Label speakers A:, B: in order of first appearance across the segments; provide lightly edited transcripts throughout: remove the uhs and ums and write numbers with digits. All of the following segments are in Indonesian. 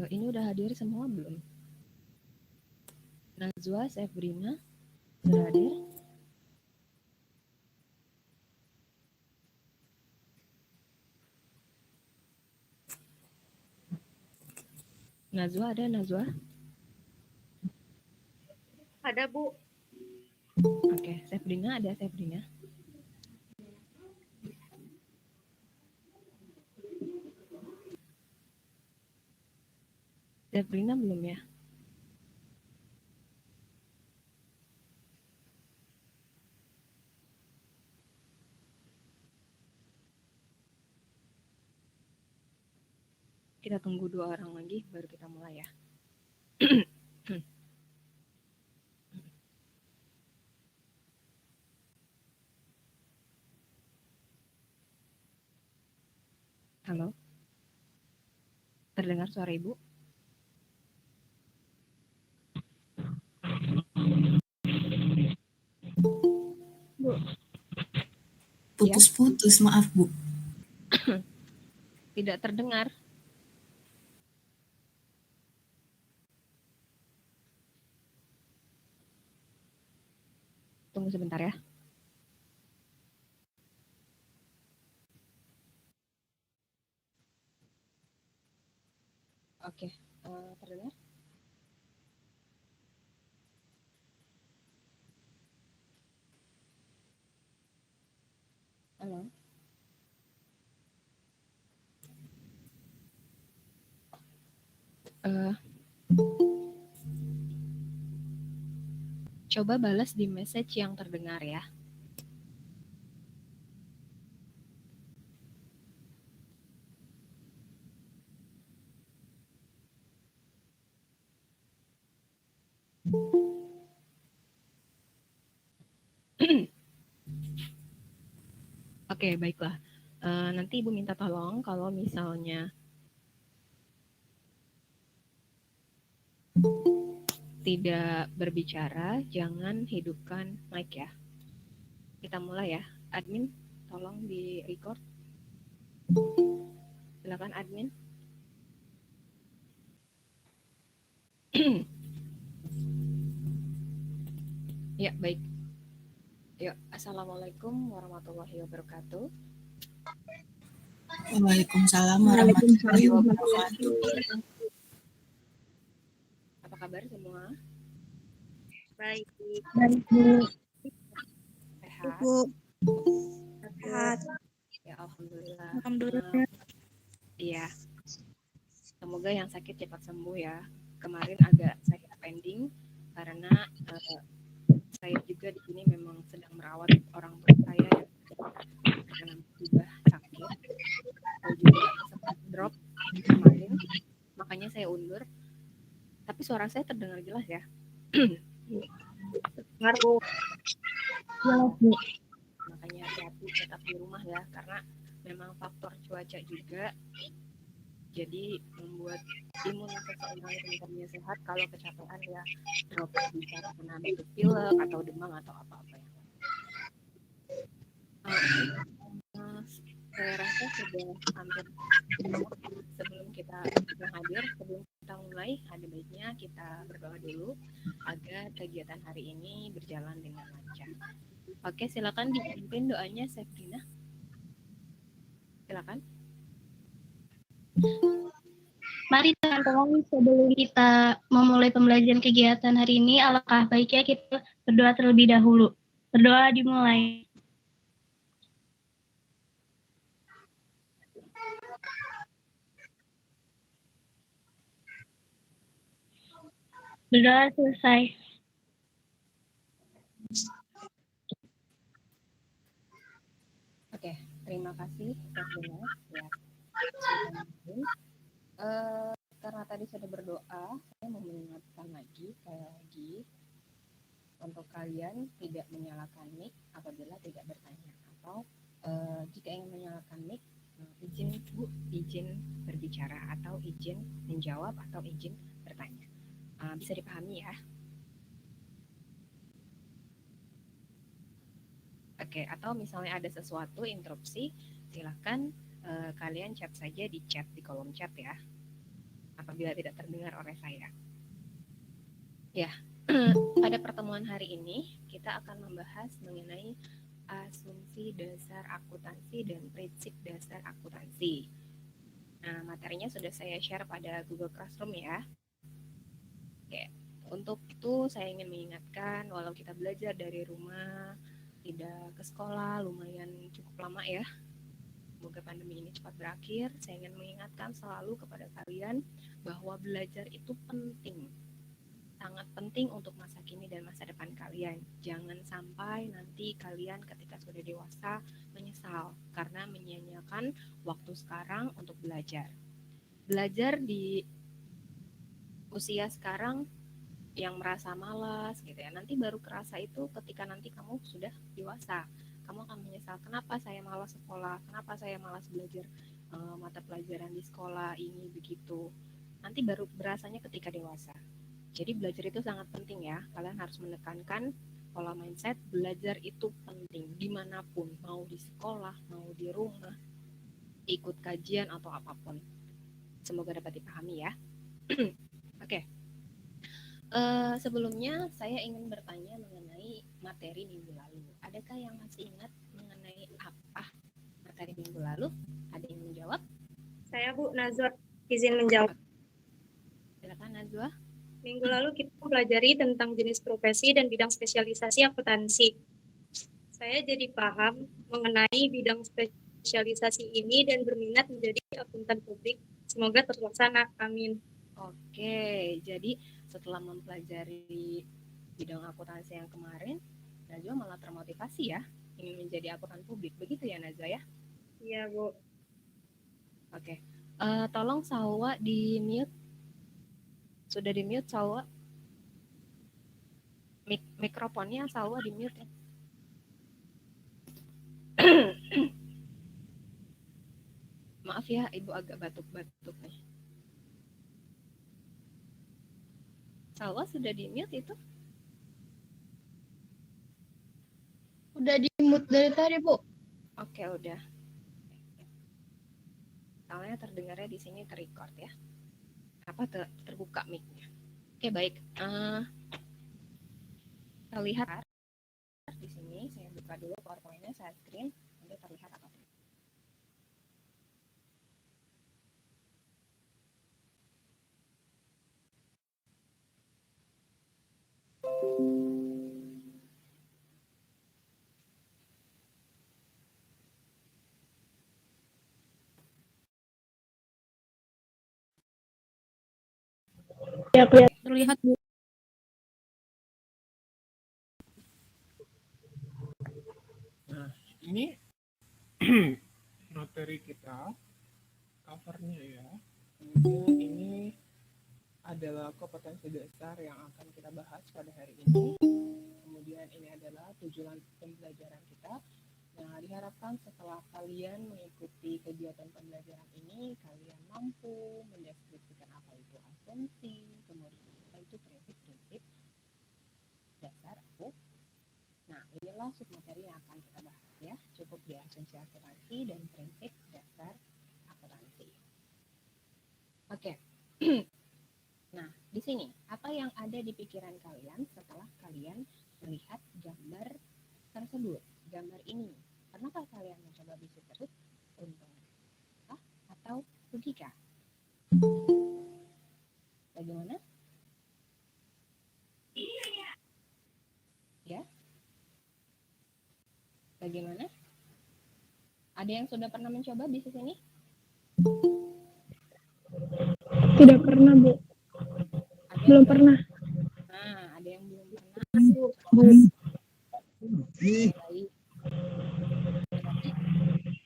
A: Ini udah hadir semua belum? Najwa, Sebrina, sudah hadir? Najwa ada, Najwa?
B: Ada, Bu.
A: Oke, Sebrina ada, Sebrina? Sebrina belum ya? Kita tunggu 2 orang lagi baru kita mulai ya. Halo? Terdengar suara Ibu?
B: Bu.
C: Putus-putus, maaf Bu.
A: Tidak terdengar. Tunggu sebentar ya. Oke, terdengar? Halo? Coba balas di message yang terdengar ya. Oke, baiklah. Nanti Ibu minta tolong kalau misalnya tidak berbicara, jangan hidupkan mic ya. Kita mulai ya. Admin, tolong di record. Silakan admin. Ya, baik. Yuk, Assalamualaikum warahmatullahi wabarakatuh.
C: Waalaikumsalam warahmatullahi wabarakatuh.
A: Apa kabar semua?
B: Baik.
D: Baik, Bu.
A: Sehat?
D: Bu. Sehat.
A: Ya, alhamdulillah.
D: Alhamdulillah.
A: Iya. Semoga yang sakit cepat sembuh ya. Kemarin agak saya pending karena saya juga di sini memang sedang merawat orang tua saya yang sudah sakit. Saya juga sempat drop kemarin, makanya saya undur. Tapi suara saya terdengar jelas ya.
B: Dengar, Bu.
D: Jelas, Bu.
A: Makanya hati-hati tetap di rumah ya, karena memang faktor cuaca juga. Jadi membuat imun seseorang sebenarnya sehat, kalau kecapean ya drop, bisa kena batuk pilek atau demam atau apa-apa ya. Saya rasa sudah hampir sebelum kita hadir, sebelum kita mulai, ada baiknya kita berdoa dulu agar kegiatan hari ini berjalan dengan lancar. Oke, silakan dipimpin doanya, Sebrina. Silakan.
D: Mari teman-teman, sebelum kita memulai pembelajaran kegiatan hari ini, alangkah baiknya kita berdoa terlebih dahulu. Berdoa dimulai. Berdoa selesai.
A: Oke, terima kasih Sebrina ya. Karena tadi sudah berdoa, saya mau mengingatkan lagi untuk kalian tidak menyalakan mic apabila tidak bertanya, atau jika ingin menyalakan mic, izin berbicara atau izin menjawab atau izin bertanya. Bisa dipahami ya? Oke, atau misalnya ada sesuatu interupsi, silakan kalian chat saja di kolom chat ya. apabila tidak terdengar oleh saya. Ya, pada pertemuan hari ini kita akan membahas mengenai asumsi dasar akuntansi dan prinsip dasar akuntansi. Nah, materinya sudah saya share pada Google Classroom ya. Oke, untuk itu saya ingin mengingatkan, walau kita belajar dari rumah, tidak ke sekolah, lumayan cukup lama ya. Semoga pandemi ini cepat berakhir. Saya ingin mengingatkan selalu kepada kalian bahwa belajar itu penting. Sangat penting untuk masa kini dan masa depan kalian. Jangan sampai nanti kalian ketika sudah dewasa menyesal karena menyia-nyiakan waktu sekarang untuk belajar. Belajar di usia sekarang yang merasa malas gitu ya, nanti baru kerasa itu ketika nanti kamu sudah dewasa. Kamu akan menyesal, kenapa saya malas sekolah, kenapa saya malas belajar mata pelajaran di sekolah ini begitu. Nanti baru berasanya ketika dewasa. Jadi belajar itu sangat penting ya. Kalian harus menekankan pola mindset belajar itu penting dimanapun, mau di sekolah, mau di rumah, ikut kajian atau apapun. Semoga dapat dipahami ya. Oke. Sebelumnya saya ingin bertanya mengenai materi minggu lalu. Adakah yang masih ingat mengenai apa materi minggu lalu? Ada yang menjawab?
B: Saya Bu Nazwa izin menjawab.
A: Silakan Najwa.
B: Minggu lalu kita mempelajari tentang jenis profesi dan bidang spesialisasi akuntansi. Saya jadi paham mengenai bidang spesialisasi ini dan berminat menjadi akuntan publik. Semoga terlaksana. Amin.
A: Oke, jadi setelah mempelajari bidang akuntansi yang kemarin, Najwa malah termotivasi ya, ingin menjadi akuntan publik. Begitu ya Najwa ya?
B: Iya Bu.
A: Oke, tolong Salwa di mute. Sudah di mute Salwa? Mikrofonnya Salwa di mute ya. Maaf ya, Ibu agak batuk-batuk nih. Salwa sudah di mute itu?
D: Udah di-mute dari tadi, Bu.
A: Oke, udah. Soalnya terdengarnya di sini terrecord ya. Apa terbuka mic-nya. Oke, baik. Kita lihat di sini, saya buka dulu PowerPoint-nya, saya screen, nanti terlihat apa.
D: Ya, kelihatan.
C: Terlihat Bu.
E: Nah, ini materi kita, covernya ya. Kemudian ini adalah kompetensi dasar yang akan kita bahas pada hari ini. Kemudian ini adalah tujuan pembelajaran kita. Nah, diharapkan setelah kalian mengikuti kegiatan pembelajaran ini, kalian mampu mendeskripsikan apa itu asumsi, kemudian apa itu prinsip-prinsip dasar aku. Nah, inilah submateri yang akan kita bahas ya. Cukup di asumsi akuntansi dan prinsip dasar akuntansi. Oke. Nah, di sini apa yang ada di pikiran kalian setelah kalian melihat gambar tersebut, gambar ini? Pernahkah kalian mencoba bisnis tersebut? Untungkah atau rugikah? Bagaimana? Ya? Bagaimana? Ada yang sudah pernah mencoba bisnis ini?
D: Tidak pernah, Bu. Belum pernah.
A: Nah, ada yang belum pernah. Baik. Berarti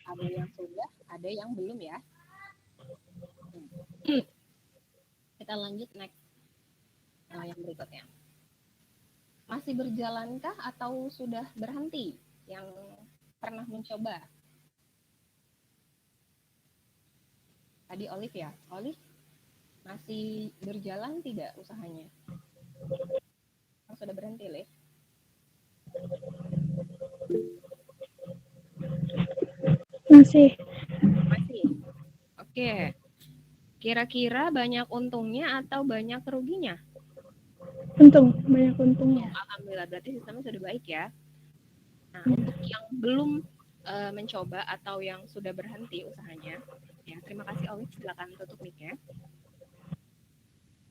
A: ada yang sudah, ada yang belum ya. Kita lanjut next yang berikutnya. Masih berjalankah atau sudah berhenti yang pernah mencoba? Tadi Olive ya, Olive masih berjalan tidak usahanya? Sudah berhenti, Liv?
D: Masih.
A: Masih. Oke. Kira-kira banyak untungnya atau banyak ruginya?
F: Untung, banyak untungnya.
A: Alhamdulillah, berarti sistemnya sudah baik ya. Nah, untuk yang belum mencoba atau yang sudah berhenti usahanya, ya terima kasih Olive, silakan tutup mic-nya.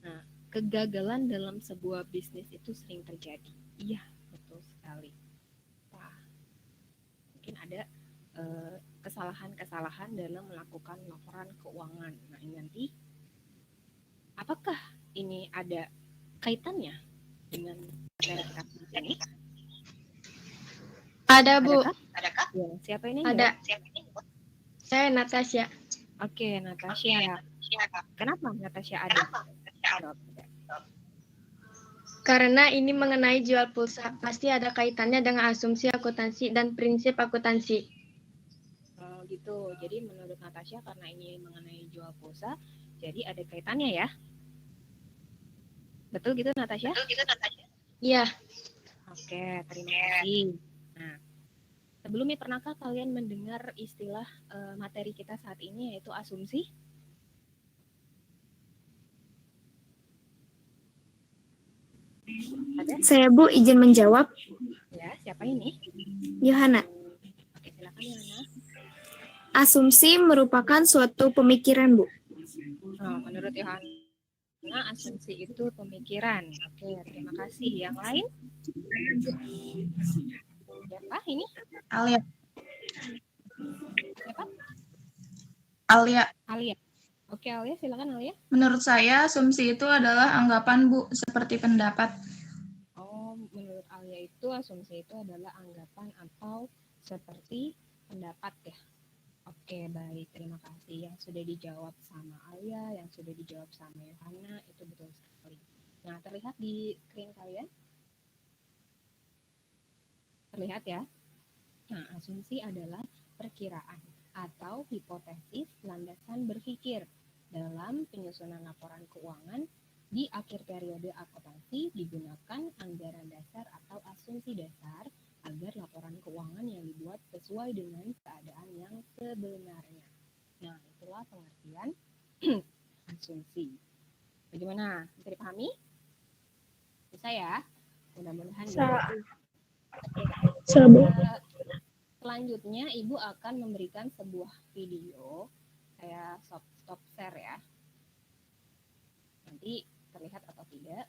A: Nah, kegagalan dalam sebuah bisnis itu sering terjadi. Iya, betul sekali. Wah, mungkin ada kesalahan-kesalahan dalam melakukan laporan keuangan. Nah, ini nanti apakah ini ada kaitannya dengan materi kita ini?
G: Ada, Bu.
A: Adakah? Ya, siapa ini?
G: Ada. Saya Natasha.
A: Oke, Natasha. Kenapa Natasha ada?
G: Karena ini mengenai jual pulsa, pasti ada kaitannya dengan asumsi akuntansi dan prinsip akuntansi.
A: Oh, gitu. Jadi menurut Natasha karena ini mengenai jual pulsa, jadi ada kaitannya ya? Betul gitu Natasha?
G: Iya.
A: Oke, terima kasih. Nah, sebelumnya pernahkah kalian mendengar istilah materi kita saat ini yaitu asumsi? Ada?
H: Saya Bu izin menjawab.
A: Ya, siapa ini?
H: Yohana.
A: Oke, silakan Yohana.
H: Asumsi merupakan suatu pemikiran, Bu.
A: Oh, menurut Yohana, asumsi itu pemikiran. Oke, terima kasih. Yang lain? Siapa ini?
C: Alia.
A: Siapa?
C: Alia.
A: Alia. Oke, Alia, silakan Alia.
C: Menurut saya asumsi itu adalah anggapan Bu, seperti pendapat.
A: Oh, menurut Alia itu asumsi itu adalah anggapan atau seperti pendapat ya. Oke, baik. Terima kasih. Yang sudah dijawab sama Alia, yang sudah dijawab sama Yohana, itu betul sekali. Nah, terlihat di screen kalian? Terlihat ya? Nah, asumsi adalah perkiraan atau hipotesis landasan berpikir dalam penyusunan laporan keuangan di akhir periode akuntansi digunakan anggaran dasar atau asumsi dasar agar laporan keuangan yang dibuat sesuai dengan keadaan yang sebenarnya. Nah, itulah pengertian asumsi. Bagaimana? Bisa dipahami? Bisa ya? Mudah-mudahan bisa. Selanjutnya, Ibu akan memberikan sebuah video. Saya stop share ya. Nanti terlihat atau tidak.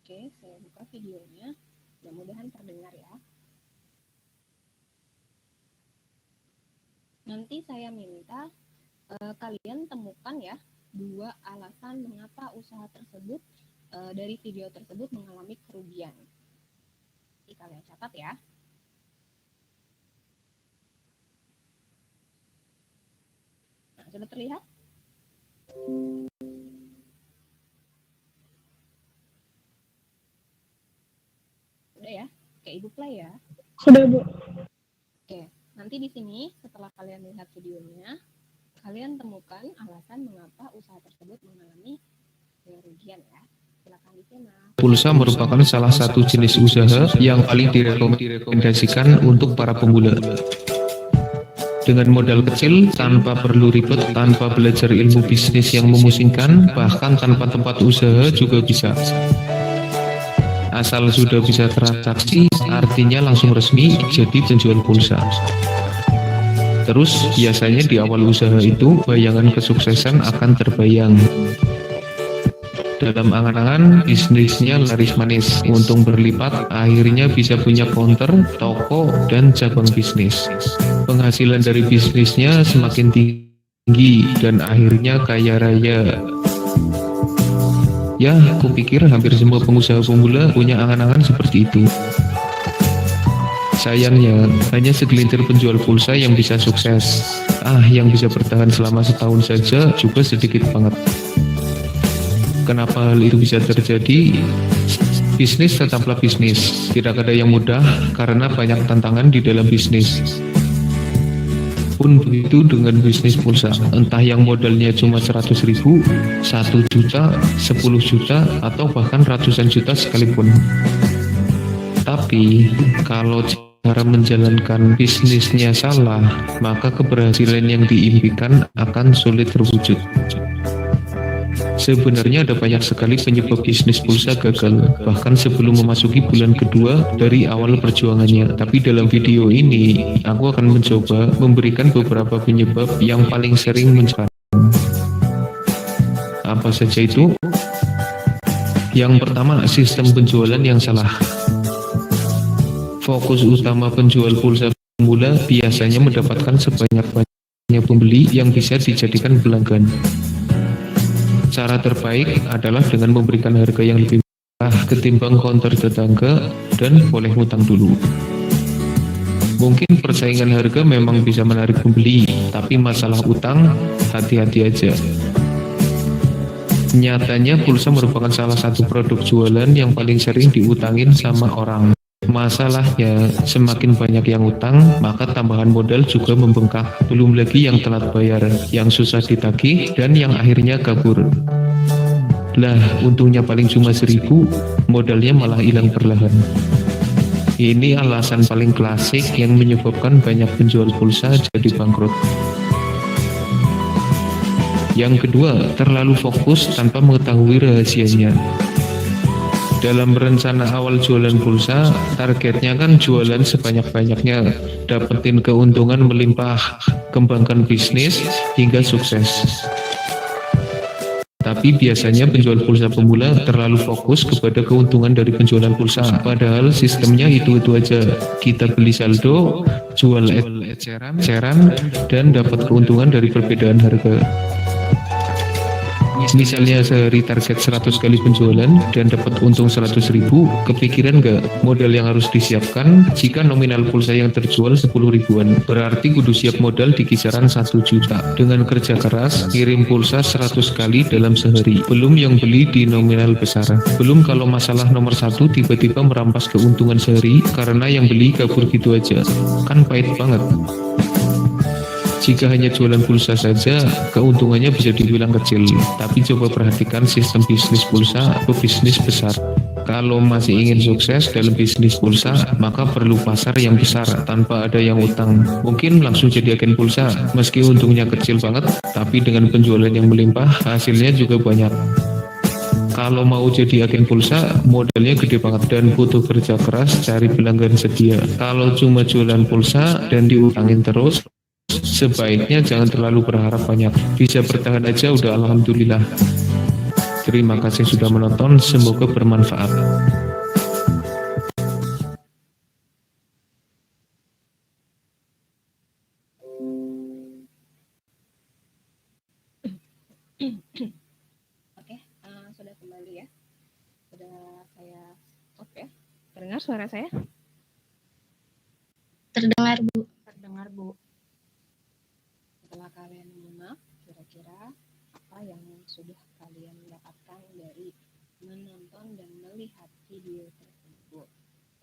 A: Oke, saya buka videonya. Mudah-mudahan terdengar ya. Nanti saya minta kalian temukan ya 2 alasan mengapa usaha tersebut dari video tersebut mengalami kerugian. Jadi kalian catat ya. Nah, sudah terlihat? Sudah ya? Oke, Ibu play ya.
F: Sudah, Bu.
A: Oke, nanti di sini setelah kalian lihat videonya, kalian temukan alasan mengapa usaha tersebut mengalami kerugian ya. Silakan disimak.
I: Pulsa merupakan salah satu jenis usaha yang paling direkomendasikan untuk para pemula. Dengan modal kecil, tanpa perlu ribet, tanpa belajar ilmu bisnis yang memusingkan, bahkan tanpa tempat usaha juga bisa. Asal sudah bisa transaksi, artinya langsung resmi jadi penjual pulsa. Terus, biasanya di awal usaha itu, bayangan kesuksesan akan terbayang. Dalam angan-angan, bisnisnya laris manis, untung berlipat, akhirnya bisa punya counter, toko, dan cabang bisnis. Penghasilan dari bisnisnya semakin tinggi, dan akhirnya kaya raya. Ya, kupikir hampir semua pengusaha pemula punya angan-angan seperti itu. Sayangnya, hanya segelintir penjual pulsa yang bisa sukses. Yang bisa bertahan selama setahun saja juga sedikit banget. Kenapa hal itu bisa terjadi? Bisnis tetaplah bisnis. Tidak ada yang mudah karena banyak tantangan di dalam bisnis. Pun begitu dengan bisnis pulsa. Entah yang modalnya cuma 100.000, 1 juta, 10 juta, atau bahkan ratusan juta sekalipun. Tapi kalau cara menjalankan bisnisnya salah, maka keberhasilan yang diimpikan akan sulit terwujud. Sebenarnya ada banyak sekali penyebab bisnis pulsa gagal, bahkan sebelum memasuki bulan kedua dari awal perjuangannya. Tapi dalam video ini, aku akan mencoba memberikan beberapa penyebab yang paling sering mencari. Apa saja itu? Yang pertama, sistem penjualan yang salah. Fokus utama penjual pulsa pemula biasanya mendapatkan sebanyak-banyaknya pembeli yang bisa dijadikan pelanggan. Cara terbaik adalah dengan memberikan harga yang lebih murah ketimbang counter tetangga dan boleh hutang dulu. Mungkin persaingan harga memang bisa menarik pembeli, tapi masalah utang, hati-hati aja. Nyatanya pulsa merupakan salah satu produk jualan yang paling sering diutangin sama orang. Masalahnya, semakin banyak yang utang, maka tambahan modal juga membengkak. Belum lagi yang telat bayar, yang susah ditagih, dan yang akhirnya kabur. Lah, untungnya paling cuma 1.000, modalnya malah hilang perlahan. Ini alasan paling klasik yang menyebabkan banyak penjual pulsa jadi bangkrut. Yang kedua, terlalu fokus tanpa mengetahui rahasianya. Dalam rencana awal jualan pulsa, targetnya kan jualan sebanyak-banyaknya, dapetin keuntungan melimpah, kembangkan bisnis, hingga sukses. Tapi biasanya penjual pulsa pemula terlalu fokus kepada keuntungan dari penjualan pulsa, padahal sistemnya itu-itu aja. Kita beli saldo, jual eceran, dan dapat keuntungan dari perbedaan harga. Misalnya sehari target 100 kali penjualan dan dapat untung 100.000, kepikiran nggak modal yang harus disiapkan jika nominal pulsa yang terjual 10 ribuan? Berarti kudu siap modal di kisaran 1 juta. Dengan kerja keras, kirim pulsa 100 kali dalam sehari. Belum yang beli di nominal besar. Belum kalau masalah nomor 1 tiba-tiba merampas keuntungan sehari karena yang beli kabur gitu aja. Kan pahit banget. Jika hanya jualan pulsa saja, keuntungannya bisa dibilang kecil. Tapi coba perhatikan sistem bisnis pulsa atau bisnis besar. Kalau masih ingin sukses dalam bisnis pulsa, maka perlu pasar yang besar tanpa ada yang utang. Mungkin langsung jadi agen pulsa, meski untungnya kecil banget, tapi dengan penjualan yang melimpah, hasilnya juga banyak. Kalau mau jadi agen pulsa, modalnya gede banget dan butuh kerja keras cari pelanggan setia. Kalau cuma jualan pulsa dan diutangin terus, sebaiknya jangan terlalu berharap banyak. Bisa bertahan aja udah alhamdulillah. Terima kasih sudah menonton, semoga bermanfaat.
A: Oke, sudah kembali ya. Sudah saya stop ya. Terdengar suara saya?
D: Terdengar, Bu.
A: Terdengar, Bu. Setelah kalian menyimak, kira-kira apa yang sudah kalian dapatkan dari menonton dan melihat video tersebut?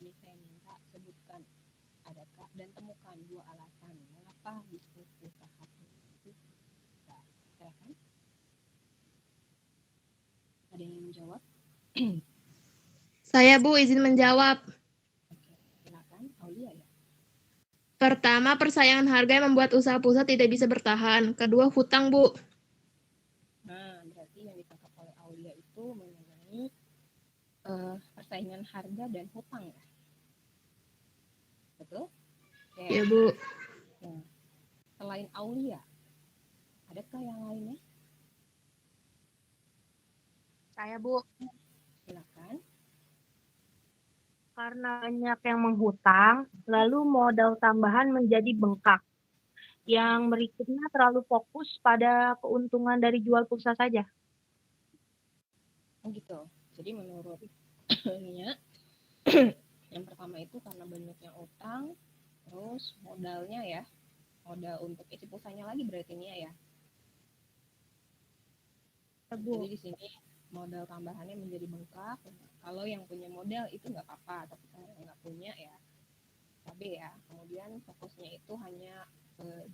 A: Ini saya minta sebutkan, adakah dan temukan 2 alasan mengapa bisnis usaha itu bisa. Silakan. Ada yang menjawab?
G: Saya, Bu, izin menjawab.
A: Oke, silakan. Aulia ya.
G: Pertama, persaingan harga yang membuat usaha pulsa tidak bisa bertahan. Kedua, hutang, Bu.
A: Nah, berarti yang ditangkap oleh Aulia itu mengenai persaingan harga dan hutang ya? Betul? Oke.
G: Ya, Bu.
A: Nah, selain Aulia, adakah yang lainnya?
J: Saya, Bu,
A: Silakan.
J: karena banyak yang menghutang, lalu modal tambahan menjadi bengkak. Yang berikutnya terlalu fokus pada keuntungan dari jual pulsa saja.
A: Oh gitu. Jadi menurut Nia, yang pertama itu karena banyaknya utang, terus modalnya ya, modal untuk isi pulsanya lagi berarti Nia ya. Jadi di sini modal tambahannya menjadi bengkak. Kalau yang punya modal itu nggak apa-apa, tapi kalau yang nggak punya ya cabe ya. Kemudian fokusnya itu hanya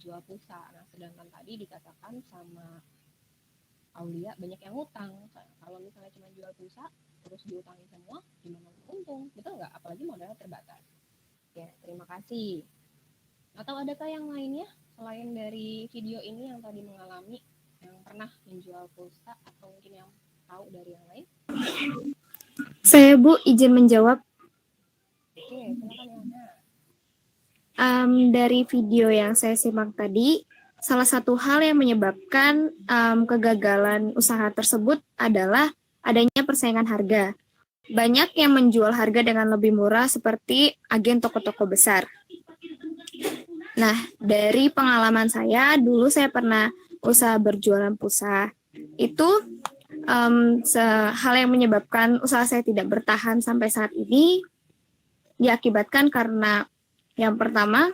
A: jual pulsa. Nah, sedangkan tadi dikatakan sama Aulia banyak yang utang. Kalau misalnya cuma jual pulsa, terus diutangi semua, gimana untung, betul nggak? Apalagi modalnya terbatas. Ya, terima kasih. Atau adakah yang lainnya selain dari video ini yang tadi mengalami, yang pernah menjual pulsa atau mungkin yang tahu dari yang lain?
H: Saya Bu izin menjawab.
A: Oke, silakan Yana.
H: Dari video yang saya simak tadi, salah satu hal yang menyebabkan kegagalan usaha tersebut adalah adanya persaingan harga. Banyak yang menjual harga dengan lebih murah seperti agen toko-toko besar. Nah, dari pengalaman saya, dulu saya pernah usaha berjualan pulsa. Itu hal yang menyebabkan usaha saya tidak bertahan sampai saat ini diakibatkan karena yang pertama,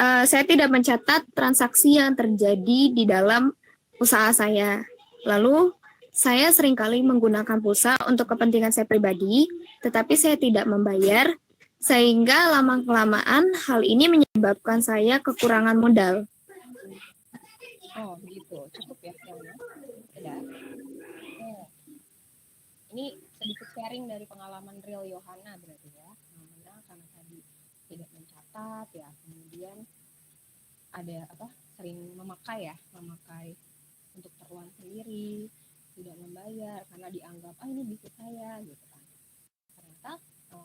H: saya tidak mencatat transaksi yang terjadi di dalam usaha saya. Lalu, saya seringkali menggunakan pulsa untuk kepentingan saya pribadi, tetapi saya tidak membayar, sehingga lama-kelamaan hal ini menyebabkan saya kekurangan modal.
A: Oh, begitu. Cukup ya, Yana? Sudah. Oh. Ini sedikit sharing dari pengalaman real Yohana berarti ya. Namanya karena tadi tidak mencatat ya, kemudian ada sering memakai untuk keperluan sendiri, tidak membayar karena dianggap ini bisnis saya gitu kan. Ternyata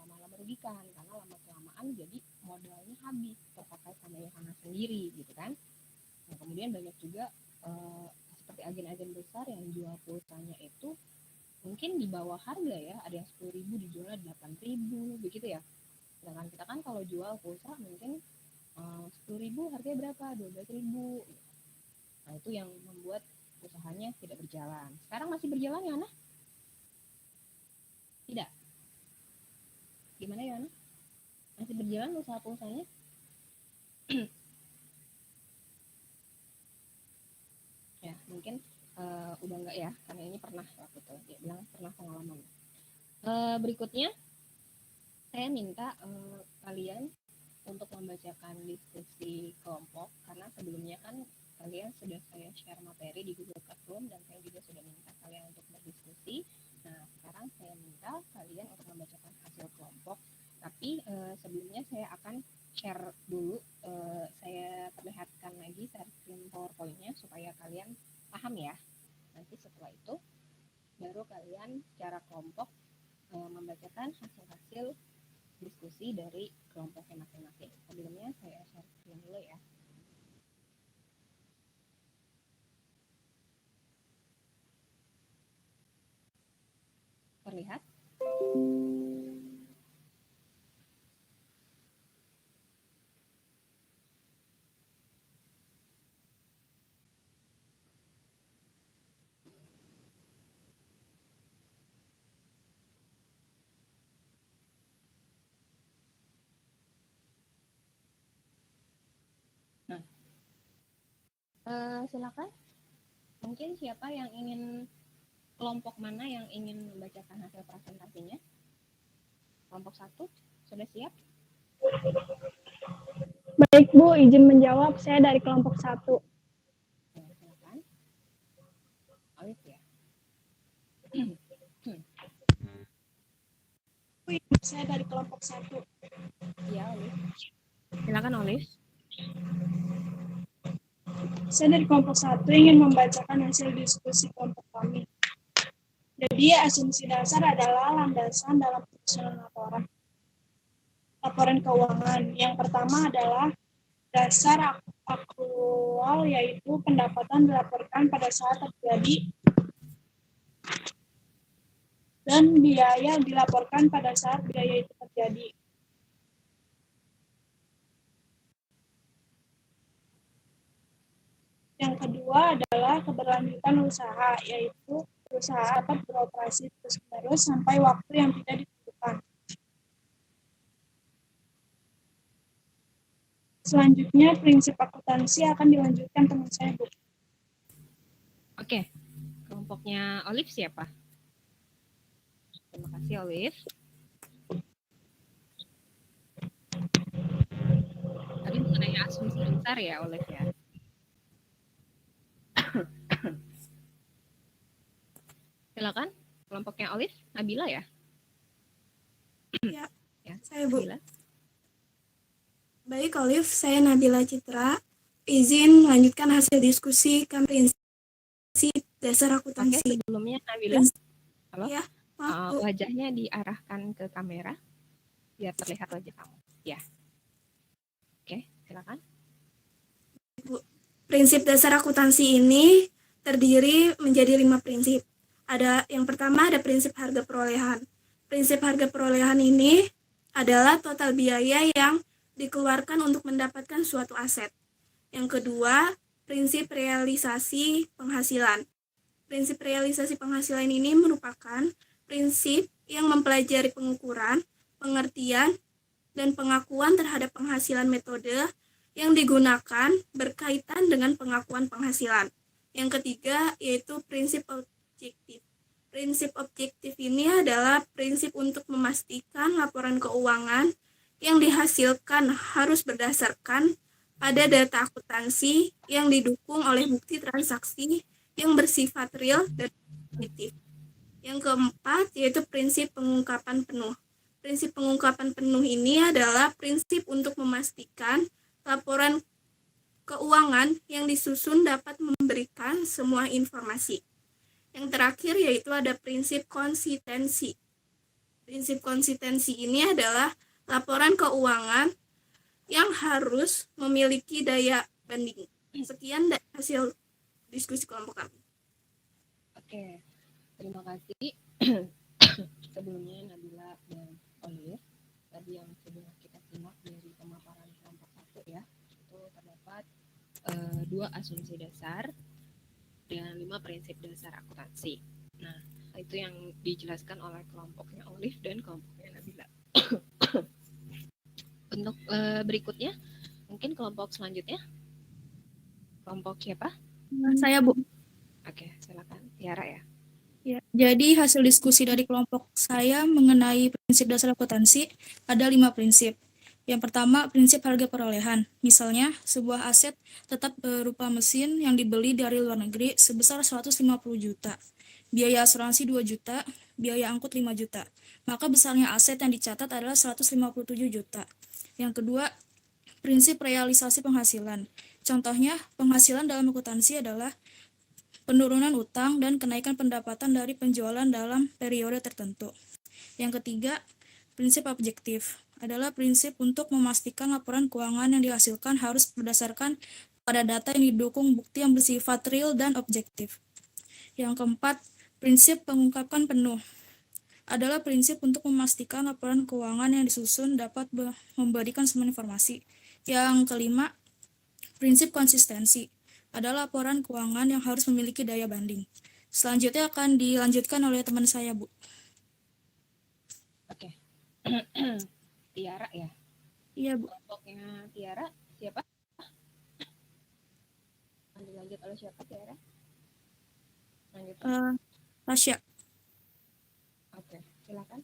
A: malah merugikan karena lama-kelamaan jadi modalnya habis terpakai sama Yohana sendiri gitu kan. Nah, kemudian banyak juga seperti agen-agen besar yang jual pulsanya itu mungkin di bawah harga ya, ada yang 10.000 dijualnya 8.000 begitu ya. Sedangkan kita kan kalau jual pulsa mungkin 10.000 harganya berapa? 12.000. Nah, itu yang membuat usahanya tidak berjalan. Sekarang masih berjalan ya, Ana? Tidak. Gimana ya, Ana? Masih berjalan usaha pulsanya? Ya, mungkin udah enggak ya, karena ini pernah waktu itu dia bilang pernah pengalaman. Berikutnya saya minta kalian untuk membacakan diskusi kelompok, karena sebelumnya kan kalian sudah saya share materi di Google Classroom dan saya juga sudah minta kalian untuk berdiskusi. Nah, sekarang saya minta kalian untuk membacakan hasil kelompok, tapi sebelumnya saya akan share dulu, saya perlihatkan lagi screen PowerPoint-nya supaya kalian paham ya. Nanti setelah itu baru kalian secara kelompok membacakan hasil-hasil diskusi dari kelompoknya masing-masing. Sebelumnya saya share screen dulu ya. Terlihat? Silakan. Mungkin siapa yang ingin, kelompok mana yang ingin membacakan hasil presentasinya? Kelompok 1, sudah siap?
F: Baik Bu, izin menjawab. Saya dari kelompok 1.
A: Ya, silakan. Alif ya.
C: Saya dari kelompok 1.
A: Iya, Alif. Silakan Alif.
C: Saya dari kelompok 1 ingin membacakan hasil diskusi kelompok kami. Jadi asumsi dasar adalah landasan dalam penyusunan laporan keuangan. Yang pertama adalah dasar akrual, yaitu pendapatan dilaporkan pada saat terjadi dan biaya dilaporkan pada saat biaya itu terjadi. Yang kedua adalah keberlanjutan usaha, yaitu perusahaan dapat beroperasi terus-menerus sampai waktu yang tidak ditentukan. Selanjutnya, prinsip akuntansi akan dilanjutkan teman saya, Bu.
A: Oke, kelompoknya Olive siapa? Terima kasih, Olive. Tadi mengenai asumsi besar ya, Olive ya. Silakan Olive, Nabila ya?
C: Ya,
A: Ya,
C: saya Bu.
A: Nabila.
C: Baik, Olive, saya Nabila Citra. Izin melanjutkan hasil diskusi kan prinsip dasar
A: Oke,
C: akuntansi.
A: sebelumnya Nabila. Halo?
C: Ya, maaf Bu.
A: Wajahnya diarahkan ke kamera biar terlihat wajah kamu. Ya. Oke, silakan.
C: Prinsip dasar akuntansi ini terdiri menjadi 5 prinsip. Yang pertama ada prinsip harga perolehan. Prinsip harga perolehan ini adalah total biaya yang dikeluarkan untuk mendapatkan suatu aset. Yang kedua, prinsip realisasi penghasilan. Prinsip realisasi penghasilan ini merupakan prinsip yang mempelajari pengukuran, pengertian, dan pengakuan terhadap penghasilan metode yang digunakan berkaitan dengan pengakuan penghasilan. Yang ketiga yaitu prinsip objektif. Prinsip objektif ini adalah prinsip untuk memastikan laporan keuangan yang dihasilkan harus berdasarkan pada data akuntansi yang didukung oleh bukti transaksi yang bersifat real dan objektif. Yang keempat yaitu prinsip pengungkapan penuh. Prinsip pengungkapan penuh ini adalah prinsip untuk memastikan laporan keuangan yang disusun dapat memberikan semua informasi. Yang terakhir yaitu ada prinsip konsistensi. Prinsip konsistensi ini adalah laporan keuangan yang harus memiliki daya banding. Sekian hasil diskusi kelompok kami.
A: Oke, terima kasih. Sebelumnya Nabila dan Olive, tadi yang sudah kita simak dari pemaparan kelompok 1 ya, itu terdapat 2 asumsi dasar dan 5 prinsip dasar akuntansi. Nah, itu yang dijelaskan oleh kelompoknya Olive dan kelompoknya Nabila. Untuk berikutnya, mungkin kelompok selanjutnya. Kelompok siapa?
F: Saya Bu.
A: Oke, silakan. Tiara ya.
F: Ya, jadi hasil diskusi dari kelompok saya mengenai prinsip dasar akuntansi ada 5 prinsip. Yang pertama, prinsip harga perolehan. Misalnya, sebuah aset tetap berupa mesin yang dibeli dari luar negeri sebesar 150 juta. Biaya asuransi 2 juta, biaya angkut 5 juta. Maka besarnya aset yang dicatat adalah 157 juta. Yang kedua, prinsip realisasi penghasilan. Contohnya, penghasilan dalam akuntansi adalah penurunan utang dan kenaikan pendapatan dari penjualan dalam periode tertentu. Yang ketiga, prinsip objektif adalah prinsip untuk memastikan laporan keuangan yang dihasilkan harus berdasarkan pada data yang didukung bukti yang bersifat real dan objektif. Yang keempat, prinsip pengungkapan penuh adalah prinsip untuk memastikan laporan keuangan yang disusun dapat memberikan semua informasi. Yang kelima, prinsip konsistensi adalah laporan keuangan yang harus memiliki daya banding. Selanjutnya akan dilanjutkan oleh teman saya, Bu.
A: Oke. Tiara ya?
F: Iya, Bu.
A: Kelompoknya Tiara siapa? Lanjut oleh siapa, Tiara? Lanjut.
F: Tasya.
A: Oke, silakan.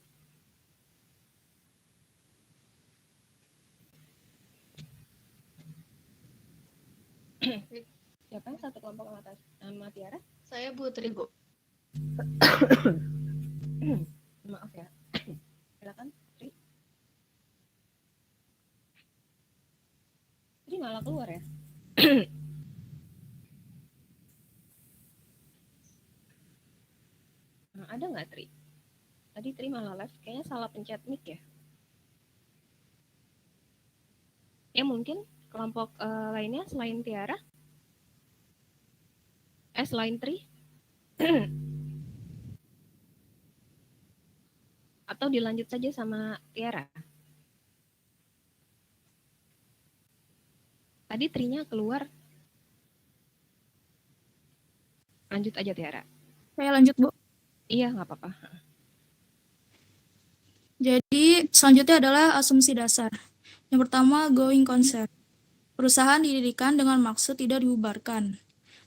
A: Siapa yang satu kelompok sama Tiara?
G: Saya Putri, Bu.
A: Maaf ya. Silakan, Tri. Tri malah keluar ya? Nah, ada nggak Tri? Tadi Tri malah live, kayaknya salah pencet mic ya? Ya mungkin kelompok lainnya selain Tiara? Selain Tri? Atau dilanjut saja sama Tiara? Tadi Trinya keluar. Lanjut aja Tiara.
F: Saya lanjut, Bu.
A: Iya, nggak apa-apa.
F: Jadi selanjutnya adalah asumsi dasar. Yang pertama, going concern. Perusahaan didirikan dengan maksud tidak dibubarkan.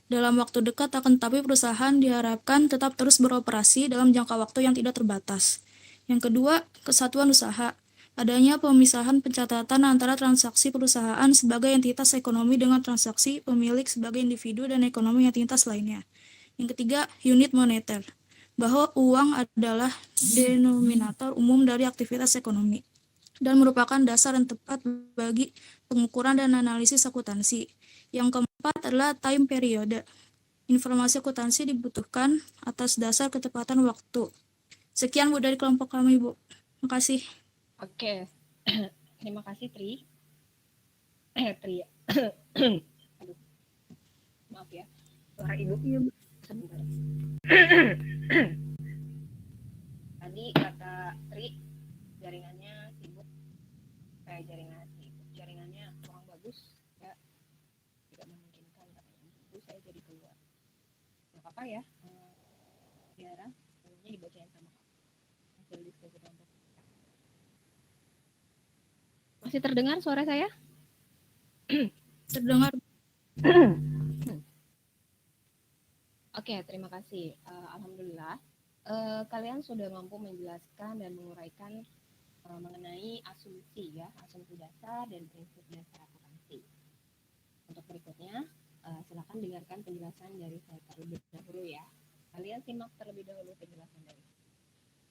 F: Dalam waktu dekat akan tetapi perusahaan diharapkan tetap terus beroperasi dalam jangka waktu yang tidak terbatas. Yang kedua, kesatuan usaha. Adanya pemisahan pencatatan antara transaksi perusahaan sebagai entitas ekonomi dengan transaksi pemilik sebagai individu dan ekonomi entitas lainnya. Yang ketiga, unit moneter. bahwa uang adalah denominator umum dari aktivitas ekonomi dan merupakan dasar yang tepat bagi pengukuran dan analisis akuntansi. Yang keempat adalah time period. Informasi akuntansi dibutuhkan atas dasar ketepatan waktu. Sekian Bu dari kelompok kami, Bu. Makasih.
A: Oke. Terima kasih Tri. Tri. Aduh. Maaf ya. Suara Ibu. Sebentar. Tadi kata Tri jaringannya sibuk. Jaringannya kurang bagus ya, tidak memungkinkan katanya. Itu saya jadi keluar. Nggak apa-apa ya. Tiara, sebenarnya dibacain sama hasil diskusi kelompok. Masih terdengar suara saya?
F: Terdengar.
A: Oke, terima kasih. Alhamdulillah, kalian sudah mampu menjelaskan dan menguraikan mengenai asumsi ya, asumsi dasar dan prinsip dasar akuntansi. Untuk berikutnya, silakan dengarkan penjelasan dari saya terlebih dahulu ya. Kalian simak terlebih dahulu penjelasan dari saya.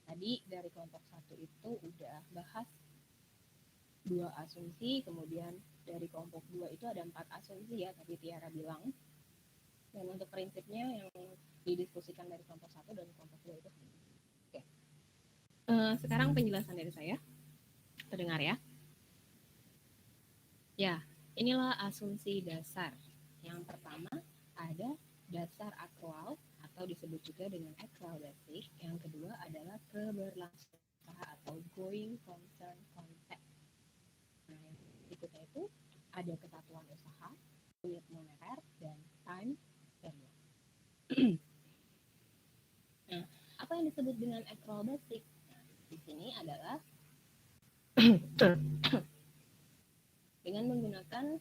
A: Tadi dari kelompok 1 itu udah bahas 2 asumsi, kemudian dari kelompok 2 itu ada 4 asumsi ya, tadi Tiara bilang. Dan untuk prinsipnya yang didiskusikan dari kelompok 1 dan kelompok 2 itu. Oke. Sekarang penjelasan dari saya. Terdengar ya? Ya, inilah asumsi dasar. Yang pertama ada dasar akrual atau disebut juga dengan accrual basic. Yang kedua adalah keberlangsungan usaha atau going concern concept. Nah, yang berikutnya itu ada kesatuan usaha, unit moneter, dan time period. Nah, apa yang disebut dengan accrual basic? Nah, di sini adalah dengan menggunakan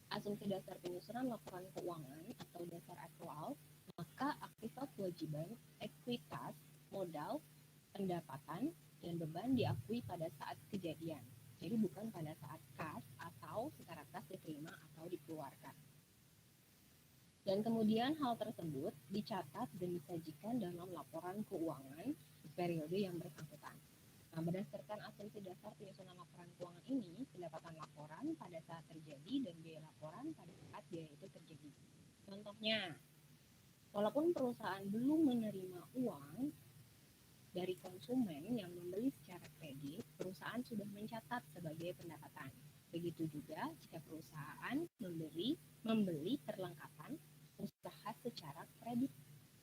A: asumsi dasar penyusunan laporan keuangan atau dasar akrual, maka aktivitas kewajiban, ekuitas, modal, pendapatan, dan beban diakui pada saat kejadian. Jadi bukan pada saat kas atau secara kas diterima atau dikeluarkan. Dan kemudian hal tersebut dicatat dan disajikan dalam laporan keuangan di periode yang bersangkutan. Nah, berdasarkan asumsi dasar penyusunan laporan keuangan ini, pendapatan laporan pada saat terjadi dan biaya laporan pada saat biaya itu terjadi. Contohnya, walaupun perusahaan belum menerima uang dari konsumen yang membeli secara kredit, perusahaan sudah mencatat sebagai pendapatan. Begitu juga jika perusahaan membeli perlengkapan usaha secara kredit.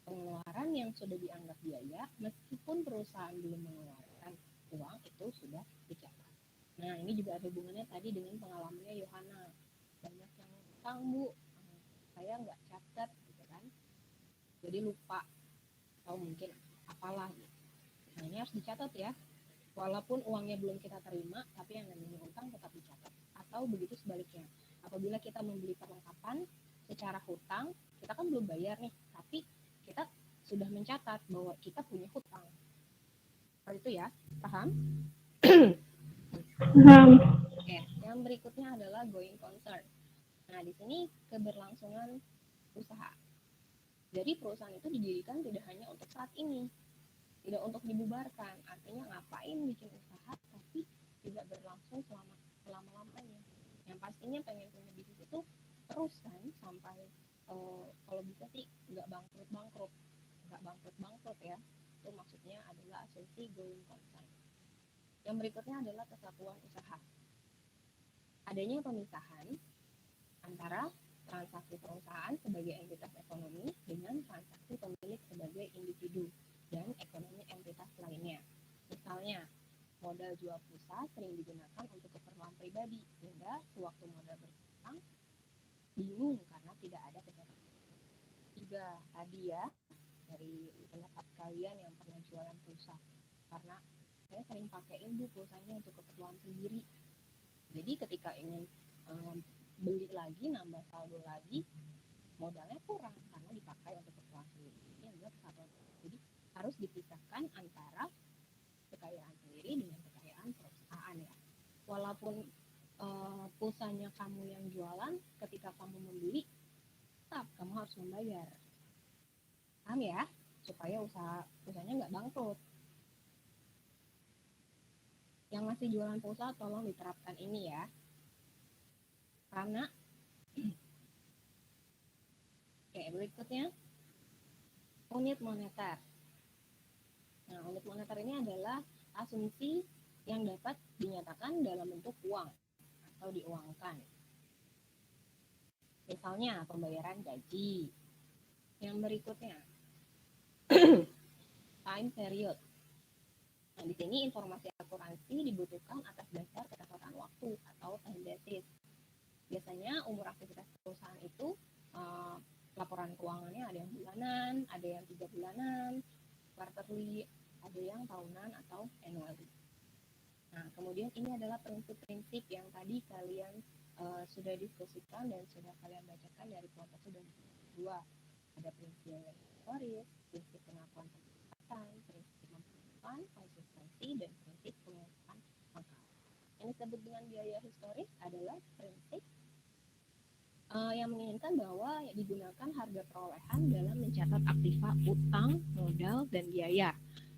A: Pengeluaran yang sudah dianggap biaya, meskipun perusahaan belum mengeluarkan uang, itu sudah dicatat. Nah, ini juga ada hubungannya tadi dengan pengalamannya Yohana. Banyak yang utang, Bu. Saya nggak catat, gitu kan. Jadi lupa. Atau mungkin apalah, gitu. Nah, ini harus dicatat ya. Walaupun uangnya belum kita terima, tapi yang namanya utang tetap dicatat. Atau begitu sebaliknya. Apabila kita membeli perlengkapan secara hutang, kita kan belum bayar nih, tapi kita sudah mencatat bahwa kita punya hutang. Seperti itu ya, paham?
J: Paham.
A: Oke, yang berikutnya adalah going concern. Nah, di sini keberlangsungan usaha. Jadi perusahaan itu didirikan tidak hanya untuk saat ini, tidak untuk dibubarkan. Artinya ngapain bikin usaha tapi tidak berlangsung selama-lamanya. Yang pastinya pengen punya bisnis itu terus kan sampai kalau bisa sih nggak bangkrut ya. Itu maksudnya adalah asumsi going concern. Yang berikutnya adalah kesatuan usaha. Adanya pemisahan antara transaksi perusahaan sebagai entitas ekonomi dengan transaksi pemilik sebagai individu dan ekonomi entitas lainnya. Misalnya, modal jual pulsa sering digunakan untuk keperluan pribadi, sehingga sewaktu modal berkurang, bingung karena tidak ada pendapatan. Juga tadi ya, dari pendapat kalian yang pernah jualan pulsa, karena saya sering pakai pulsanya untuk keperluan sendiri. Jadi ketika ingin beli lagi, nambah saldo lagi, modalnya kurang karena dipakai untuk keperluan sendiri. Ini adalah kesatuan. Jadi harus dipisahkan antara kekayaan sendiri dengan kekayaan perusahaan ya. Walaupun pulsanya kamu yang jualan, ketika kamu membeli, tetap kamu harus membayar. Paham ya? supaya usahanya nggak bangkrut. Yang masih jualan pulsa tolong diterapkan ini ya, karena oke, berikutnya unit moneter. Nah, unit moneter ini adalah asumsi yang dapat dinyatakan dalam bentuk uang atau diuangkan. Misalnya pembayaran gaji. Yang berikutnya time period. Nah, di sini informasi akuntansi dibutuhkan atas dasar ketepatan waktu atau time basis. Biasanya umur aktivitas perusahaan itu laporan keuangannya ada yang bulanan, ada yang 3 bulanan, quarterly, ada yang tahunan atau annually. Nah, kemudian ini adalah prinsip-prinsip yang tadi kalian sudah diskusikan dan sudah kalian bacakan dari kelompok 1 dan 2. Ada prinsip biaya historis, prinsip pengakuan pendapatan, prinsip memperlukan konsistensi, dan prinsip penguatan angka. Yang disebut dengan biaya historis adalah prinsip yang menginginkan bahwa digunakan harga perolehan dalam mencatat aktiva utang, modal, dan biaya.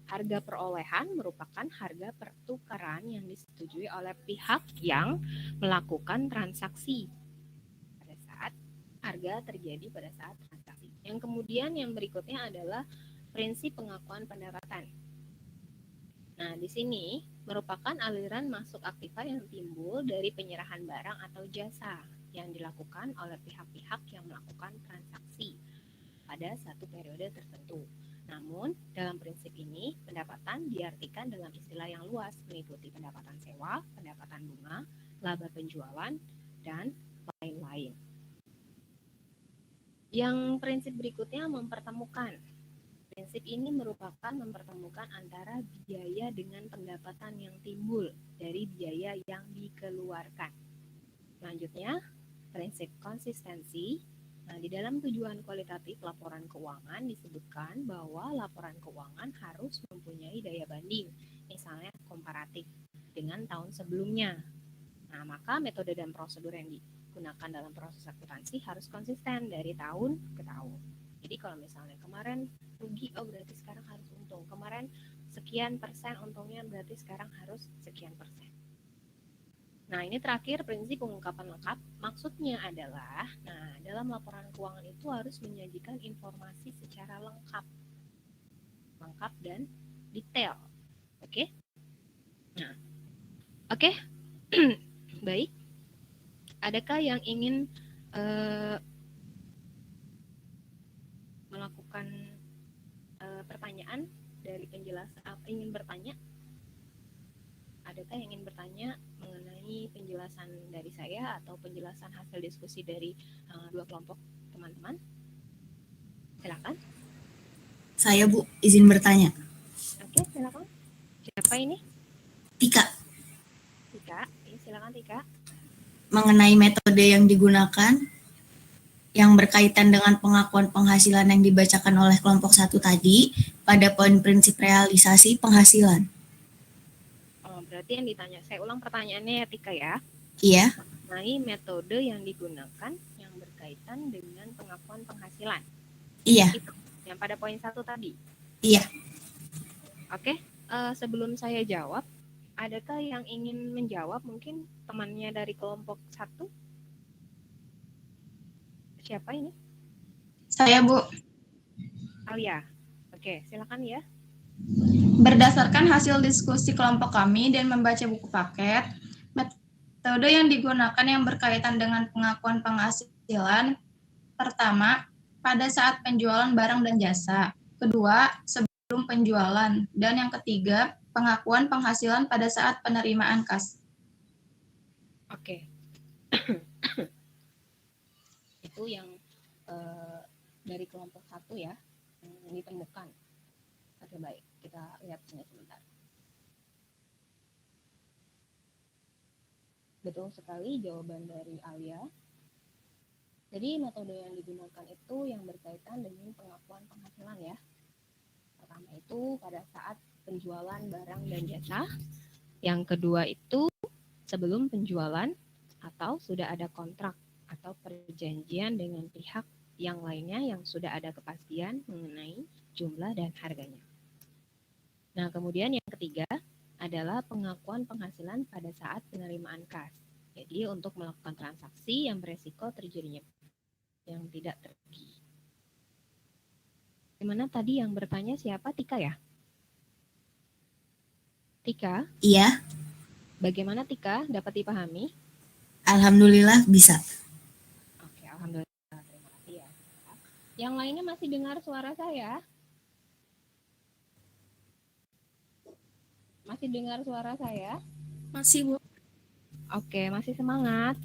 A: Harga perolehan merupakan harga pertukaran yang disetujui oleh pihak yang melakukan transaksi pada saat harga terjadi pada saat transaksi. Yang kemudian yang berikutnya adalah prinsip pengakuan pendapatan. Nah, di sini merupakan aliran masuk aktiva yang timbul dari penyerahan barang atau jasa yang dilakukan oleh pihak-pihak yang melakukan transaksi pada satu periode tertentu. Namun, dalam prinsip ini, pendapatan diartikan dalam istilah yang luas, meliputi pendapatan sewa, pendapatan bunga, laba penjualan, dan lain-lain. Yang prinsip berikutnya mempertemukan. Prinsip ini merupakan mempertemukan antara biaya dengan pendapatan yang timbul dari biaya yang dikeluarkan. Selanjutnya, prinsip konsistensi. Nah, di dalam tujuan kualitatif laporan keuangan disebutkan bahwa laporan keuangan harus mempunyai daya banding, misalnya komparatif dengan tahun sebelumnya. Nah, maka metode dan prosedur yang digunakan dalam proses akuntansi harus konsisten dari tahun ke tahun. Jadi kalau misalnya kemarin rugi, oh berarti sekarang harus untung. Kemarin sekian persen untungnya, berarti sekarang harus sekian persen. Nah, ini terakhir prinsip pengungkapan lengkap. Maksudnya adalah, dalam laporan keuangan itu harus menyajikan informasi secara lengkap dan detail. Oke? Nah, oke. Baik. Adakah yang ingin melakukan pertanyaan dari penjelasan? Ingin bertanya? Adakah yang ingin bertanya mengenai penjelasan dari saya atau penjelasan hasil diskusi dari dua kelompok teman-teman? Silakan.
K: Saya, Bu, izin bertanya.
A: Oke, silakan. Siapa ini?
K: Tika.
A: Tika, silakan Tika.
K: Mengenai metode yang digunakan yang berkaitan dengan pengakuan penghasilan yang dibacakan oleh kelompok 1 tadi pada poin prinsip realisasi penghasilan.
A: Berarti yang ditanya, saya ulang pertanyaannya ya Tika ya.
K: Iya.
A: Mengenai metode yang digunakan yang berkaitan dengan pengakuan penghasilan.
K: Iya.
A: Itu, yang pada poin 1 tadi.
K: Iya.
A: Oke, sebelum saya jawab, adakah yang ingin menjawab mungkin temannya dari kelompok 1? Siapa ini?
L: Saya, Bu.
A: Alia. Oke, silakan ya.
L: Berdasarkan hasil diskusi kelompok kami dan membaca buku paket, metode yang digunakan yang berkaitan dengan pengakuan penghasilan, pertama, pada saat penjualan barang dan jasa. Kedua, sebelum penjualan. Dan yang ketiga, pengakuan penghasilan pada saat penerimaan kas.
A: Oke. Itu yang dari kelompok 1 ya, yang ditemukan. Oke, baik. Kita lihat sini sebentar. Betul sekali jawaban dari Alia. Jadi metode yang digunakan itu yang berkaitan dengan pengakuan penghasilan ya. Pertama itu pada saat penjualan barang dan jasa. Yang kedua itu sebelum penjualan atau sudah ada kontrak atau perjanjian dengan pihak yang lainnya yang sudah ada kepastian mengenai jumlah dan harganya. Nah, kemudian yang ketiga adalah pengakuan penghasilan pada saat penerimaan kas. Jadi untuk melakukan transaksi yang beresiko terjadinya yang tidak terugi. Gimana tadi yang bertanya siapa? Tika ya? Tika?
K: Iya,
A: Bagaimana Tika? Dapat dipahami?
K: alhamdulillah bisa.
A: Oke, alhamdulillah. Terima kasih ya. Yang lainnya masih dengar suara saya? Masih dengar suara saya?
F: Masih, Bu.
A: Oke, masih semangat?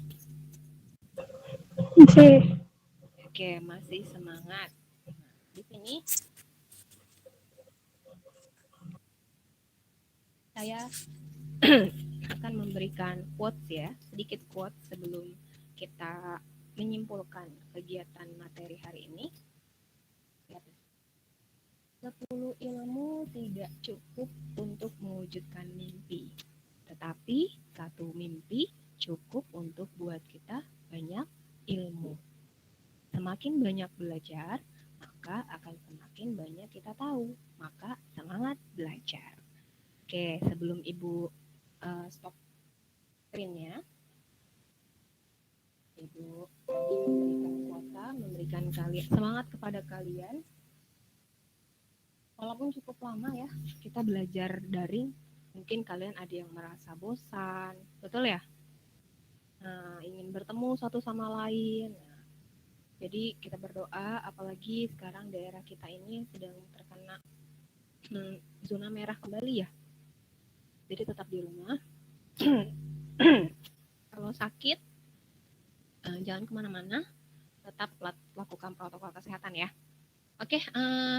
J: Masih.
A: Oke, masih semangat. Nah, di sini saya akan memberikan quotes ya, sedikit quotes sebelum kita menyimpulkan kegiatan materi hari ini. 10 ilmu tidak cukup untuk mewujudkan mimpi, tetapi 1 mimpi cukup untuk buat kita banyak ilmu. Semakin banyak belajar, maka akan semakin banyak kita tahu. Maka semangat belajar. Oke, sebelum Ibu stop screen-nya, Ibu tadi memberikan kuota, memberikan kalian semangat kepada kalian. Walaupun cukup lama ya, kita belajar daring, mungkin kalian ada yang merasa bosan, betul ya? Nah, ingin bertemu satu sama lain. Nah, jadi kita berdoa, apalagi sekarang daerah kita ini sedang terkena zona merah kembali ya. Jadi tetap di rumah. Kalau sakit, jangan kemana-mana, tetap lakukan protokol kesehatan ya. Oke,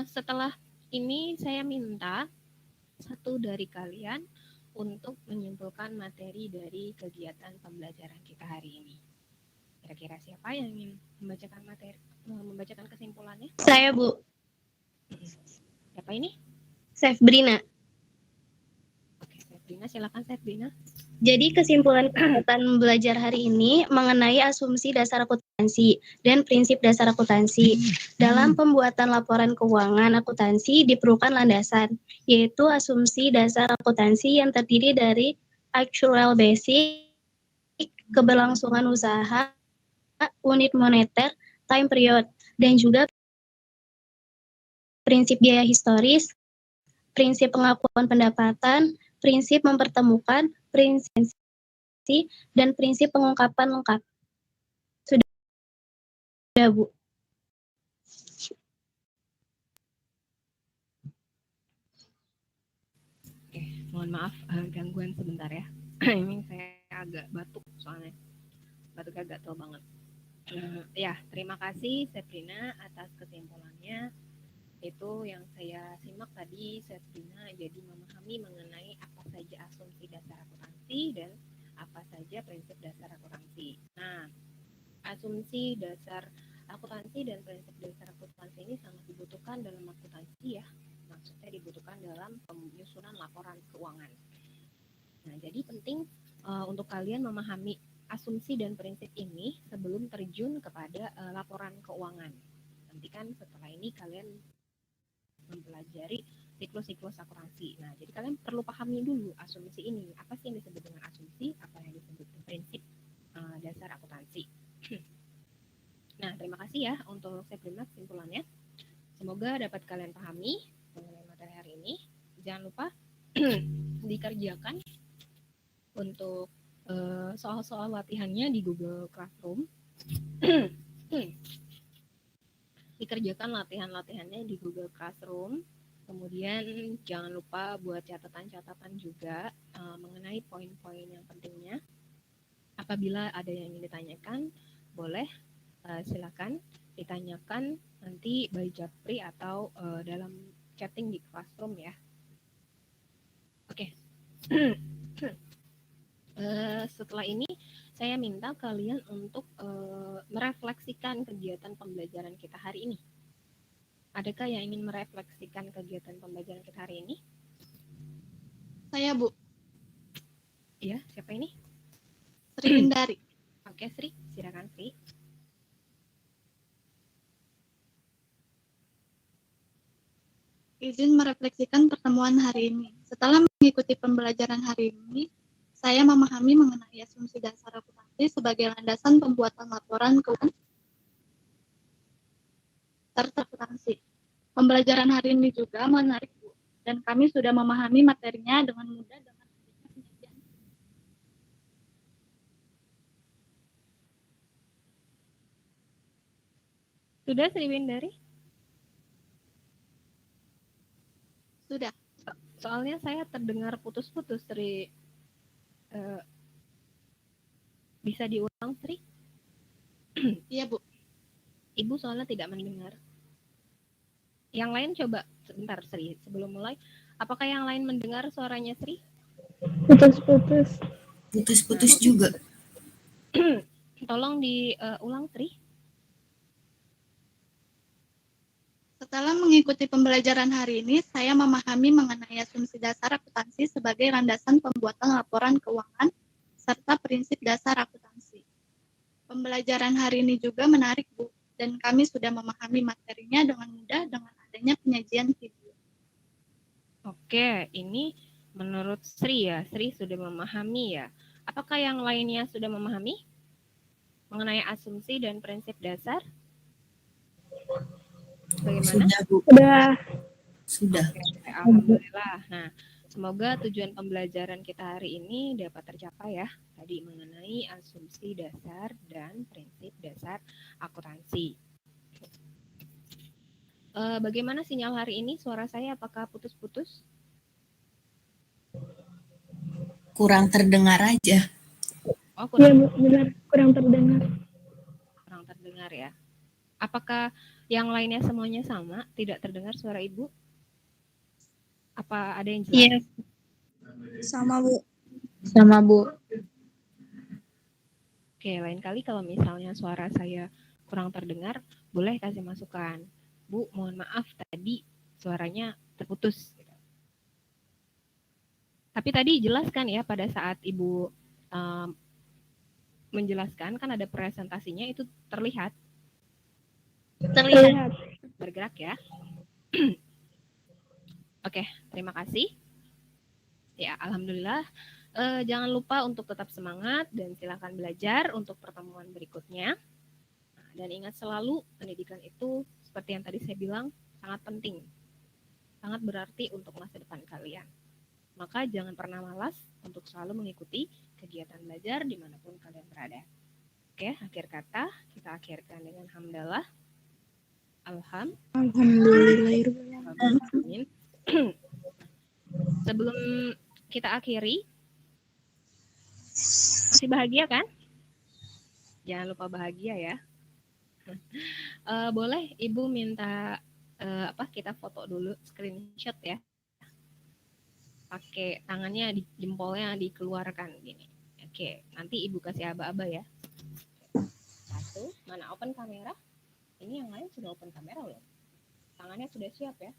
A: setelah ini saya minta satu dari kalian untuk menyimpulkan materi dari kegiatan pembelajaran kita hari ini. Kira-kira siapa yang ingin membacakan membacakan kesimpulannya?
G: Saya, Bu.
A: Siapa ini?
G: Sefbrina.
A: Oke, Sefbrina, silakan Sefbrina.
D: Jadi kesimpulan kegiatan belajar hari ini mengenai asumsi dasar akuntansi dan prinsip dasar akuntansi. Dalam pembuatan laporan keuangan akuntansi diperlukan landasan, yaitu asumsi dasar akuntansi yang terdiri dari actual basic, keberlangsungan usaha, unit moneter, time period, dan juga prinsip biaya historis, prinsip pengakuan pendapatan, prinsip mempertemukan, prinsip dan prinsip pengungkapan lengkap. Sudah, Bu.
A: Oke, mohon maaf gangguan sebentar ya. Ini saya agak batuk soalnya. Batuknya agak tebal banget. Ya, terima kasih Sefbrina atas kesimpulannya. Itu yang saya simak tadi, Sefbrina jadi memahami mengenai apa saja asumsi dasar akuntansi dan apa saja prinsip dasar akuntansi. Nah, asumsi dasar akuntansi dan prinsip dasar akuntansi ini sangat dibutuhkan dalam akuntansi ya. Maksudnya dibutuhkan dalam penyusunan laporan keuangan. Nah, jadi penting untuk kalian memahami asumsi dan prinsip ini sebelum terjun kepada laporan keuangan. Nanti kan setelah ini kalian mempelajari siklus-siklus akuntansi. Nah, jadi kalian perlu pahami dulu asumsi ini. Apa sih yang disebut dengan asumsi? Apa yang disebut dengan prinsip dasar akuntansi? Nah, terima kasih ya untuk Sefbrina kesimpulannya. Semoga dapat kalian pahami mengenai materi hari ini. Jangan lupa dikerjakan untuk soal-soal latihannya di Google Classroom. Dikerjakan latihan-latihannya di Google Classroom. Kemudian jangan lupa buat catatan-catatan juga mengenai poin-poin yang pentingnya. Apabila ada yang ingin ditanyakan, boleh silakan ditanyakan nanti by Japri atau dalam chatting di Classroom ya. Oke. Setelah ini saya minta kalian untuk merefleksikan kegiatan pembelajaran kita hari ini. Adakah yang ingin merefleksikan kegiatan pembelajaran kita hari ini?
G: Saya, Bu.
A: Ya, siapa ini?
G: Sri Windari.
A: Oke, Sri, silakan Sri.
D: izin merefleksikan pertemuan hari ini. Setelah mengikuti pembelajaran hari ini, saya memahami mengenai asumsi dasar akuntansi sebagai landasan pembuatan laporan keuangan serta akuntansi. Pembelajaran hari ini juga menarik, Bu, dan kami sudah memahami materinya dengan mudah dengan adanya penyajian.
A: Sudah, Sri Windari?
D: Sudah.
A: Soalnya saya terdengar putus-putus, Sri. Bisa diulang, Sri?
D: Iya, Bu.
A: Ibu soalnya tidak mendengar. Yang lain coba sebentar, Sri, sebelum mulai. Apakah yang lain mendengar suaranya, Sri?
H: Putus-putus.
K: Putus-putus juga.
A: Tolong diulang, Sri.
D: Setelah mengikuti pembelajaran hari ini, saya memahami mengenai asumsi dasar akuntansi sebagai landasan pembuatan laporan keuangan serta prinsip dasar akuntansi. Pembelajaran hari ini juga menarik, Bu, dan kami sudah memahami materinya dengan mudah dengan adanya penyajian video.
A: Oke, ini menurut Sri ya. Sri sudah memahami ya. Apakah yang lainnya sudah memahami mengenai asumsi dan prinsip dasar? Bagaimana?
K: Sudah, Bu. Sudah.
A: Oke, alhamdulillah. Nah, semoga tujuan pembelajaran kita hari ini dapat tercapai ya. Tadi mengenai asumsi dasar dan prinsip dasar akuntansi. Bagaimana sinyal hari ini? Suara saya apakah putus-putus?
K: Kurang terdengar aja.
A: Oh,
H: Iya, Bu, benar. Kurang terdengar.
A: kurang terdengar ya. Apakah yang lainnya semuanya sama? Tidak terdengar suara Ibu? Apa ada yang jelas?
H: Iya.
F: Sama, Bu.
H: Sama, Bu.
A: Oke, lain kali kalau misalnya suara saya kurang terdengar, boleh kasih masukan. Bu, mohon maaf tadi suaranya terputus. Tapi tadi jelaskan ya pada saat Ibu menjelaskan, kan ada presentasinya itu terlihat.
H: Terlihat.
A: Bergerak ya. Oke, terima kasih. Ya, alhamdulillah. Jangan lupa untuk tetap semangat dan silakan belajar untuk pertemuan berikutnya. Nah, dan ingat selalu pendidikan itu seperti yang tadi saya bilang sangat penting, sangat berarti untuk masa depan kalian. Maka jangan pernah malas untuk selalu mengikuti kegiatan belajar dimanapun kalian berada. Oke, akhir kata kita akhirkan dengan hamdalah. Alhamdulillahirrahmanirrahim. Sebelum kita akhiri, masih bahagia kan? Jangan lupa bahagia ya. Boleh Ibu minta kita foto dulu, screenshot ya. Pakai tangannya di jempolnya dikeluarkan gini. Oke, nanti Ibu kasih aba-aba ya. Satu, mana open kamera? Ini yang lain sudah open kamera loh. Tangannya sudah siap ya.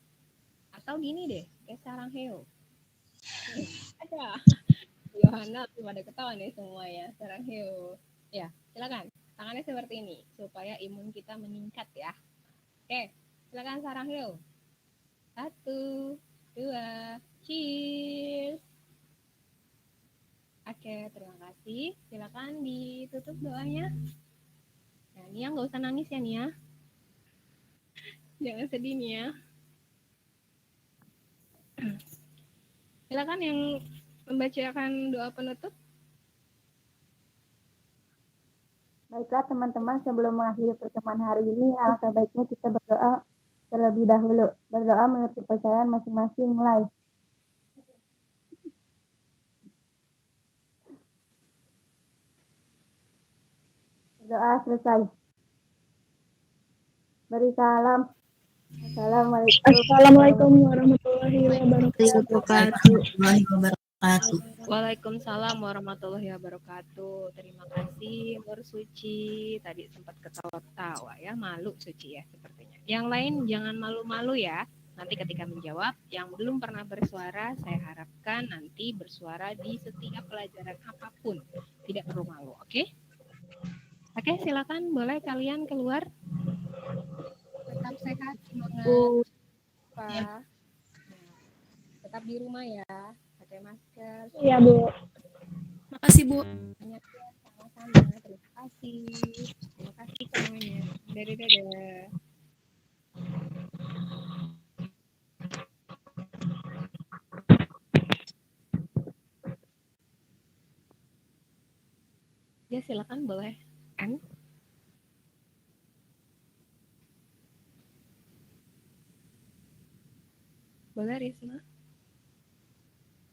A: Atau gini deh, kayak sarang heo. Ada. Yohana pada ketawa nih semuanya, sarang heo. Ya, silakan. Tangannya seperti ini supaya imun kita meningkat ya. Oke, silakan sarang heo. 1, 2, cheers. Oke, terima kasih. Silakan ditutup doanya. Nah, Nia nggak usah nangis ya Nia. Jangan sedih Nia. Silakan yang membacakan doa penutup.
H: Baiklah teman-teman, sebelum mengakhiri pertemuan hari ini, alangkah baiknya kita berdoa terlebih dahulu. Berdoa menurut kepercayaan masing-masing, mulai. Berdoa selesai. Beri salam. Assalamualaikum warahmatullahi wabarakatuh.
A: Waalaikumsalam warahmatullahi wabarakatuh. Terima kasih Nur Suci. Tadi sempat ketawa-tawa ya, malu Suci ya sepertinya. Yang lain jangan malu-malu ya. Nanti ketika menjawab, yang belum pernah bersuara, saya harapkan nanti bersuara di setiap pelajaran apapun. Tidak perlu malu, oke? Oke, silakan boleh kalian keluar. Tetap sehat, semangat. tetap di rumah ya, pakai masker.
J: Iya, Bu.
F: Makasih, Bu.
A: Banyak ya, sama-sama. Terima kasih. Terima kasih semuanya. Dadah. Ya, silakan boleh. N. Boleh Risma?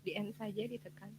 A: Di N saja ditekan.